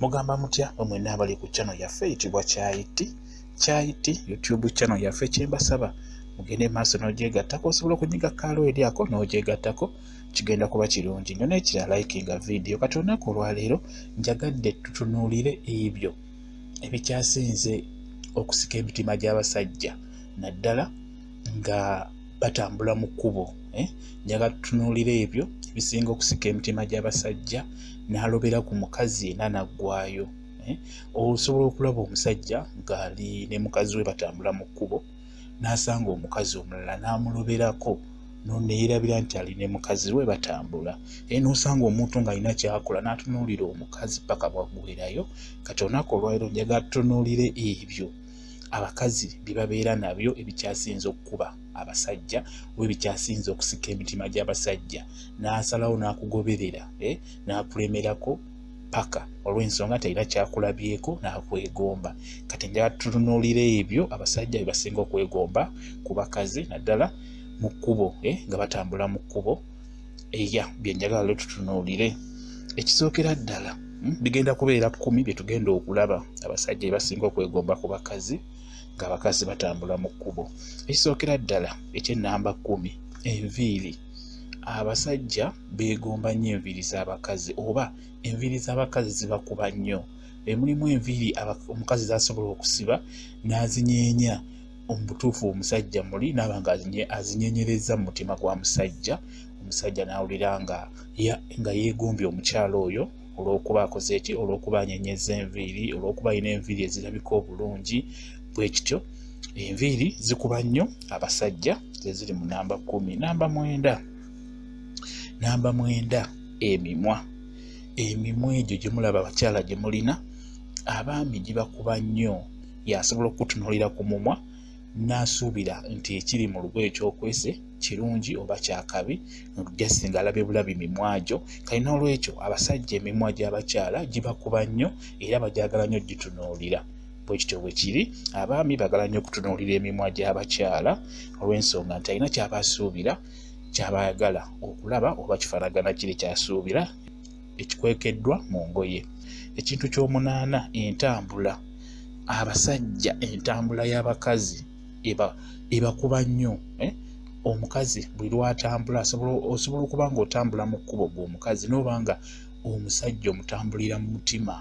Mugamba mutya omwena abali ku channel yaffe eyitibwa Kyaiti YouTube channel yaffe kyembasaba mugende maaso n'ogyegattako osobola okunyiga kalo eri ako n'ogyegattako kigenda kuba kirungi nnyo n'ekira likinga video kati olunaku olwaleero njagadde tutunuulire ebyo ebikyasinze okusika emitima gy'abasajja naddala nga batambula mu kkubo njaga tutunuulire ebyo ebisinga okusika emitima gy'abasajja n'alobera ku mukazi era naggwaayo osobola okulaba omusajja ng'ali ne mukazi we batambula mu kkubo n'asanga omukazi omulala n'amuloberako neerabira nti ali ne mukazi we batambula n'osanga omuntu ng'alina kyakola n'atunuulira omukazi paka bwaggwerayo kati olunaku olwaleero njagala tutunuulire ebyo abakazi bye babeera nabyo ebikyasinze okukuba abasajja oba ebikyasinze okusika emitima gy'abasajja n'asalawo n'akugoberera n'akulemerako paka olw'ensonga nti alina kyakulabyeko n'akwegomba kati njagala tutunuulire ebyo abasajja bye basinga okwegomba ku bakazi naddala mu kkubo nga batambula mu kkubo bye njagala lero tutunuulire ekisookera ddala bigenda kubeera 10 bye tugenda okulaba abasajja bye basinga okwegomba ku bakazi ng'abakazi batambula mu kkubo. Ekisookera ddala eky'ennamba 10 enviiri. Abasajja beegomba nnyo enviiri z'abakazi oba enviiri z'abakazi zibakuba nnyo. Mulimu enviiri omukazi z'asobola okusiba n'azinyeenya omubutuufu omusajja muli n'aba nga azinyeenyereza mu mutima gwa musajja omusajja n'awulira nga yeegombye omukyala oyo olw'okuba akoze eki olw'okuba anyeenyeza enviiri olw'okuba alina enviiri ezirabika obulungi bwe kityo enviiri zikuba nnyo abasajja ze ziri mu namba 10. Namba 9 emimwa egyo gye mulaba abakyala gye mulina abaami gibakuba nnyo yasobola okutunuulira ku mumwa n'asuubira nti ekiri mu lugoye ekyokwese kirungi oba kyakabi just ng'alabye bulabi mimwa gyo kali n'olwekyo abasajja emimwa gy'abakyala gibakuba nnyo era bagyagala nnyo gitunuulira bwe kityo bwe kiri abaami bagala nnyo okutunuulira emimwa gy'abakyala olw'ensonga nti alina kyaba asuubira kyabayagala okulaba oba kifaanagana kiri kyasuubira ekikwekeddwa mu ngoye. Ekintu ky'omunaana entambula. Abasajja entambula y'abakazi ebakuba nnyo omukazi buli lw'atambula osobola okuba ng'otambula mu kkubo gw'omukazi n'oba nga omusajja omutambulira mu mutima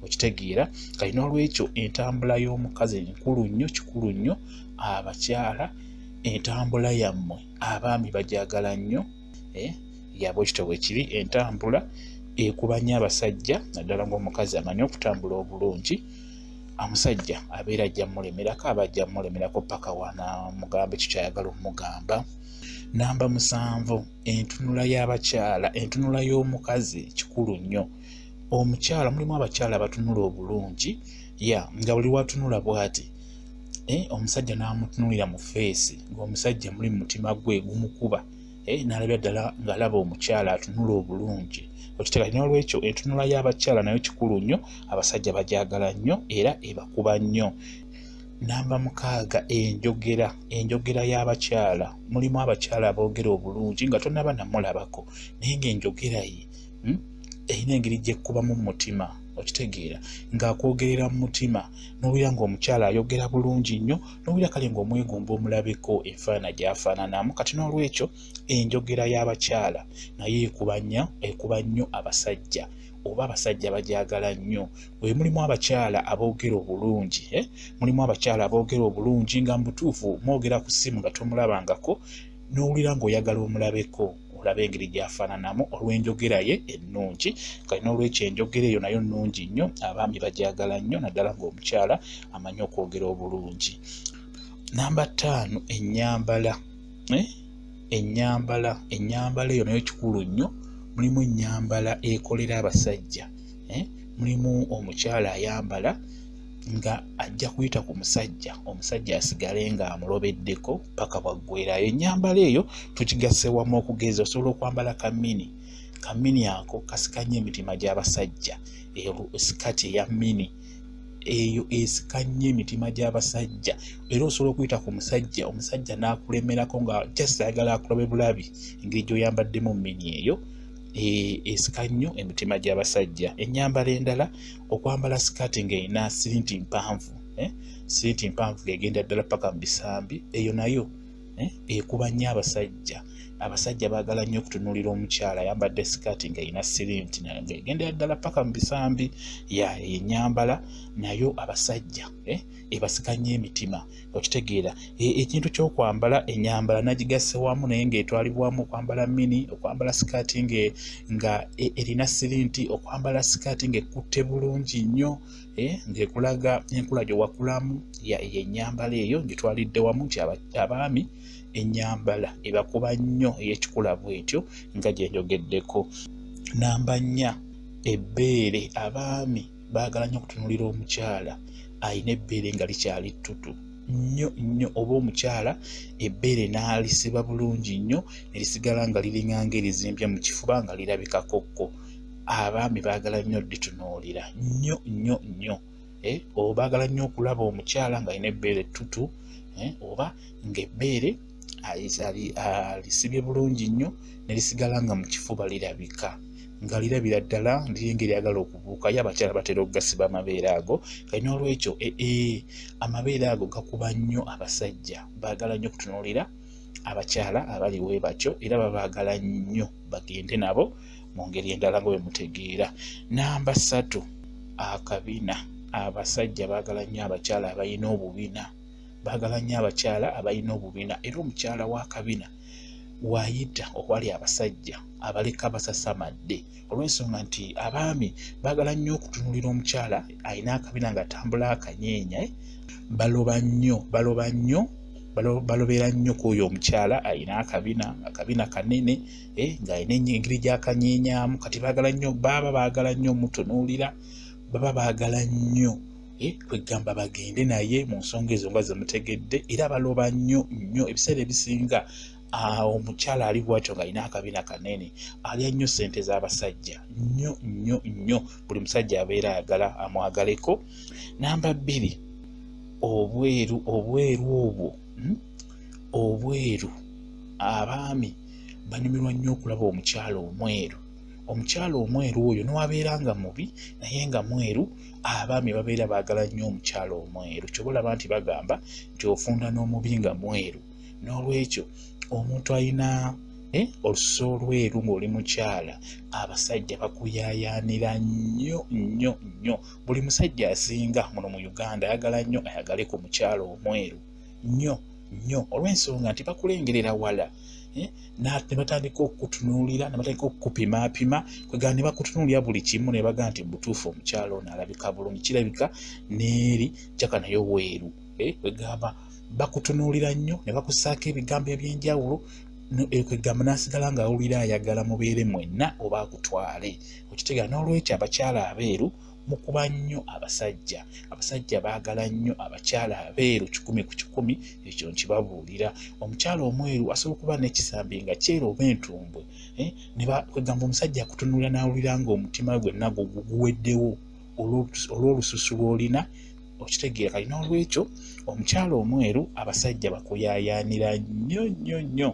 okitegeera kali n'olwekyo entambula y'omukazi kikulu nnyo abakyala entambula yammwe abaami bagyagala nnyo yabwe kityo bwe kiri entambula ekuba nnyo abasajja naddala ng'omukazi amanyi okutambula obulungi omusajja abeera ajja mulemerako aba ajja mulemerako paka wanamugamba ekyo kyayagala omugamba. Namba 7 entunula y'abakyala entunula y'omukazi kikulu nnyo omukyala mulimu abakyala abatunula obulungi nga buli watunula bw'ati omusajja n'amutunulira mu feesi ng'omusajja muli mu mutima gwe gumukuba n'alabya ddala ng'alaba omukyala atunula obulungi okitegeera n'olwekyo entunula y'abakyala nayo kikulu nnyo abasajja bagyagala nnyo era ebakuba nnyo. Namba 6 enjogera y'abakyala mulimu abakyala aboogera obulungi nga tonnaba namulabako naye ng'enjogera ye erina engeri gy'ekkubamu mu mutima okitegeera ng'akwogerera mu mutima n'owulira ng'omukyala ayogera bulungi nnyo n'owulira kale ng'omwegomba omulabeko enfaana gy'afaananamu kati n'olwekyo enjogera y'abakyala naye ekuba nnyo abasajja oba abasajja bagyagala nnyo bwe mulimu abakyala aboogera obulungi mulimu abakyala aboogera obulungi nga mu butuufu mwogera ku ssimu nga tomulabangako n'owulira ng'oyagala omulabeko olaba engeri gy'afaananamu olw'enjogera ye ennungi kali n'olwekyo enjogera eyo nayo nnungi nnyo abaami bagyagala nnyo naddala ng'omukyala amanyi okwogera obulungi. Namba 5 ennyambala eyo nayo kikulu nnyo mulimu ennyambala ekolera abasajja mulimu omukyala ayambala nga ajja kuyita ku musajja omusajja asigale nga amulobeddeko paka bwaggwerayo ennyambala eyo tukigasse wamu okugeza osobola okwambala kamini ako kasika nnyo emitima gy'abasajja sikati eya mini eyo esika nnyo emitima gy'abasajja era osobola okuyita ku musajja omusajja n'akulemerako nga just ayagala akulabe bulabi engeri gy'oyambaddemu mini eyo esika nnyo emitima gy'abasajja. Ennyambala endala okwambala sikaati ng'erina sirinti mpanvu, sirinti mpanvu ng'egenda ddala paka mu bisambi, eyo nayo ekuba nnyo abasajja. Abasajja baagala nnyo okutunuulira omukyala ayambadde sikaati ng'erina sirinti ng'egendera ddala paka mu bisambi. Ennyambala nayo abasajja ebasika nnyo emitima, okitegeera. Ekintu ky'okwambala ennyambala nagigasse wamu naye ng'etwalibwamu okwambala mini, okwambala sikaati nga erina sirinti, okwambala sikaati ng'ekutte bulungi nnyo ng'ekulaga enkula gye wakulamu. Ennyambala eyo gitwalidde wamu nti abaami ennyambala ebakuba nnyo ey'ekikula bw'etyo nga gye njogeddeko. Namba 4, ebbeere. Abaami baagala nnyo okutunuulira omukyala ayina ebbeere nga likyali ttutu nnyo, oba omukyala ebbeere n'alisiba bulungi nnyo ne lisigala nga liringanga erizimbye mu kifuba nga lirabikakokko. Abaami baagala nnyo litunuulira nnyo. Oba baagala nnyo okulaba omukyala ng'alina ebbeere ttutu oba ng'ebbeere alisibye bulungi nnyo ne lisigala nga mu kifuba lirabika nga lirabira ddala liringa eryagala okubuukayo. Abakyala batera okugasiba amabeere ago, kale n'olwekyo amabeere ago gakuba nnyo abasajja. Baagala nnyo okutunuulira abakyala abali bwe batyo, era babaagala nnyo bagende nabo mu ngeri endala nga bwe mutegeera. Namba 3, akabina. Abasajja baagala nnyo abakyala abalina obubina. Baagala nnyo abakyala abalina obubina, era omukyala w'akabina waayita owali abasajja abaleka basasamadde, olw'ensonga nti abaami baagala nnyo okutunuulira omukyala alina akabina ng'atambula akanyeenya. Balobera nnyo kw'oyo omukyala alina akabina kanene ng'alina engeri gy'akanyeenyaamu. Kati baagala nnyo mutunuulira, baba baagala nnyo kwegamba bagende naye mu nsonga ezo nga zemutegedde, era baloba nnyo ebiseera ebisinga omukyala ali bwatyo ng'alina akabina kanene alya nnyo ssente z'abasajja nnyo. Buli musajja abeera ayagala amwagaleko. Namba 2, obweru. Obweru. Abaami banyumirwa nnyo okulaba omukyala omweru. Omukyala omweru oyo newabeera nga mubi naye nga mweru, abaami babeera baagala nnyo omukyala omweru. Kyobalaba nti bagamba nti ofunda n'omubi nga mweru. N'olwekyo omuntu alina olususu olweru ng'oli mukyala, abasajja bakuyaayaanira nnyo. Buli musajja asinga muno mu Uganda ayagala nnyo ayagale ku mukyala omweru nnyo, olw'ensonga nti bakulengerera wala ne batandika okutunuulira, ne batandika okukupimaapima, kwegamba ne bakutunuulira buli kimu ne bagaa nti butuufu omukyala ono alabika bulungi, kirabika n'eri jjaka nayo weeru. Kwegamba bakutunuulira nnyo ne bakussaako ebigambo eby'enjawulo, kwegamba n'asigala ng'awulira ayagala mubeere mwenna oba akutwale, okitegeera. N'olwekyo abakyala abeeru mukuba nnyo abasajja. Abasajja baagala nnyo abakyala abeeru 100/100, ekyo nkibabuulira. Omukyala omweru asobola okuba n'ekisambi nga kyeru oba entumbwe, kwegamba omusajja akutunuulira n'awulira ng'omutima gwe nagwo guweddewo olw'olususu lw'olina, okitegeera. Kali n'olwekyo omukyala omweru abasajja bakuyaayaanira nnyo.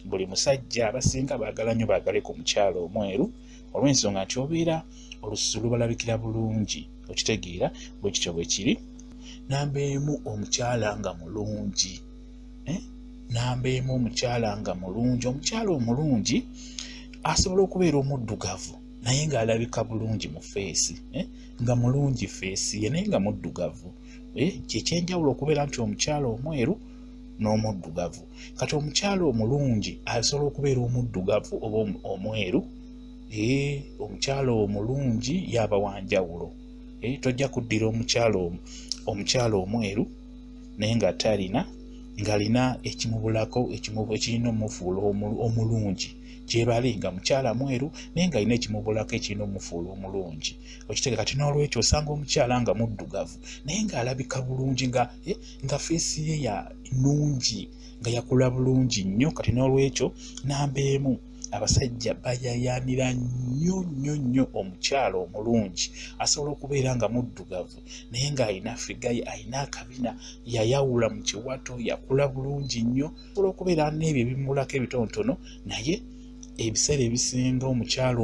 Buli musajja abasinga baagala nnyo baagale ku mukyala omweru, olw'ensonga nti obeera olususu lubalabikira bulungi, okitegeera. Bwe kityo bwe kiri. Namba 1, omukyala nga mulungi. Namba 1, omukyala nga mulungi. Omukyala omulungi asobola okubeera omuddugavu naye ng'alabika bulungi mu feesi, nga mulungi feesi ye naye nga muddugavu. Kyekyenjawulo okubeera nti omukyala omweru n'omuddugavu. Kati omukyala omulungi asobola okubeera omuddugavu oba omweru. Omukyala omulungi yaba wanjawulo. Tojja kuddira omukyala omweru naye ng'alina ekimubulako ekirina omufuula omulungi, gyebali nga mukyala mweru naye ng'alina ekimubulako ekirina omufuula omulungi, okitegeera. Kati n'olwekyo osanga omukyala nga muddugavu naye ng'alabika bulungi, nga feesi ye ya nnungi, nga yakula bulungi nnyo. Kati n'olwekyo namba 1, abasajja bayaayaanira nnyo omukyala omulungi. Asobola okubeera nga muddugavu naye ng'alina figaye, alina akabina, yayawula mu kiwato, yakula bulungi nnyo. Asobola okubeera n'ebyo ebimulako ebitonotono naye ebiseera ebisinga omukyala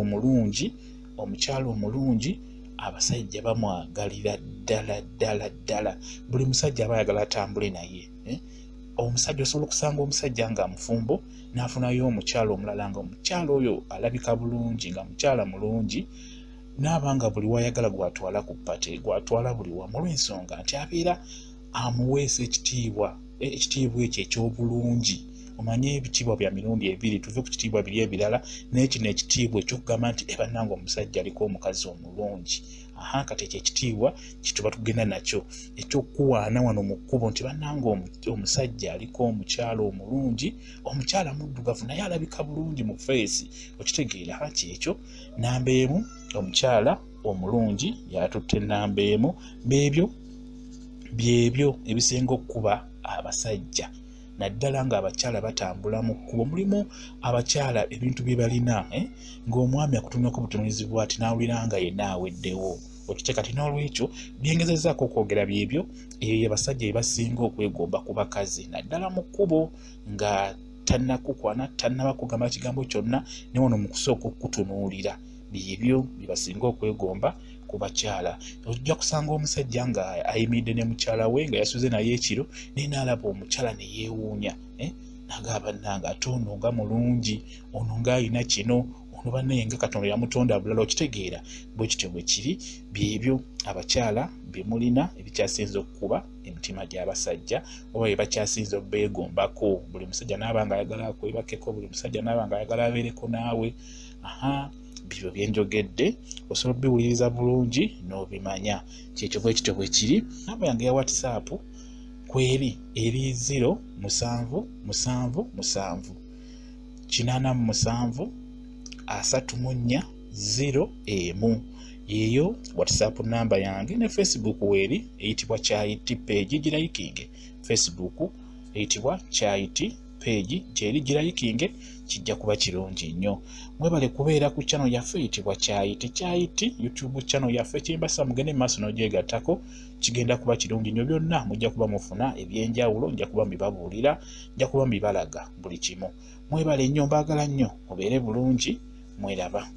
omulungi abasajja bamwagalira ddala. Buli musajja aba ayagala atambule naye. Omusajja osobola okusanga omusajja nga mufumbo n'afunayo omukyala omulala nga omukyala oyo alabika bulungi nga mukyala mulungi, n'abanga buli wayagala gwatwala ku ppate, gwatwala buli wamu, olw'ensonga nti abeera amuweesa ekitiibwa ekyo eky'obulungi. Omanye ebitiibwa bya mirundi ebiri, tuve ku kitiibwa biri ebirala n'ekino ekitiibwa ekyokugamba nti bannange omusajja aliko omukazi omulungi. Kati ekyo ekitiibwa kituba tugenda nakyo ekyokuwaana wano mu kkubo nti bannange omusajja aliko omukyala omulungi, omukyala muddugavu naye alabika bulungi mu feesi, okitegeera kyekyo. Namba emu, omukyala omulungi yatutte namba emu. Byebyo ebisinga okuba abasajja, naddala nga abakyala batambula mu kkubo. Mulimu abakyala ebintu bye balina ng'omwami akutumyako butunulizi bw'ati n'awulira nga yenna aweddewo, okiteeka kati n'olwekyo byengezezzaako okwogera byebyo abasajja bye basinga okwegomba ku bakazi, naddala mu kkubo nga tannakukwana tannaba kugamba kigambo kyonna ne wano mu kusooka okutunuulira. Byebyo bye basinga okwegomba ku bakyala. Ojja kusanga omusajja nga ayimiridde ne mukyala we nga yasuze naye ekiro naye n'alaba omukyala ne yeewuunya, n'agamba bannange ate ono nga mulungi, ono nga alina kino, ono bannaye nga Katonda yamutonda bulala, okitegeera. Bwe kityo bwe kiri. Byebyo abakyala bye mulina ebikyasinza okukuba emitima gy'abasajja oba bye bakyasinza obbeegombako. Buli musajja n'aba nga ayagala akwebakeko, buli musajja n'aba nga ayagala abeereko naawe. Bibyo byenjogedde osobola obbiwuliriza bulungi n'obimanya. Kyekyo bwe kityo bwe kiri. Namba yange ya WhatsApp kweri eri 077783401 yeyo WhatsApp namba yange. Ne Facebook weeri eyitibwa Kyayiti page, girayikinge. Facebook eyitibwa Kyayiti page, gyeri girayikinge, kijja kuba kirungi nnyo. Mwebale kubeera ku channel yaffe eyitibwa Kyayiti YouTube channel yaffe. Kimbasa mugende maaso n'ogyegattako, kigenda kuba kirungi nnyo. Byonna mujja kuba mufuna ebyenjawulo, nja kuba mbibabuulira, nja kuba mbibalaga buli kimu. Mwebale nnyo, mbaagala nnyo, mubeere bulungi, mweraba.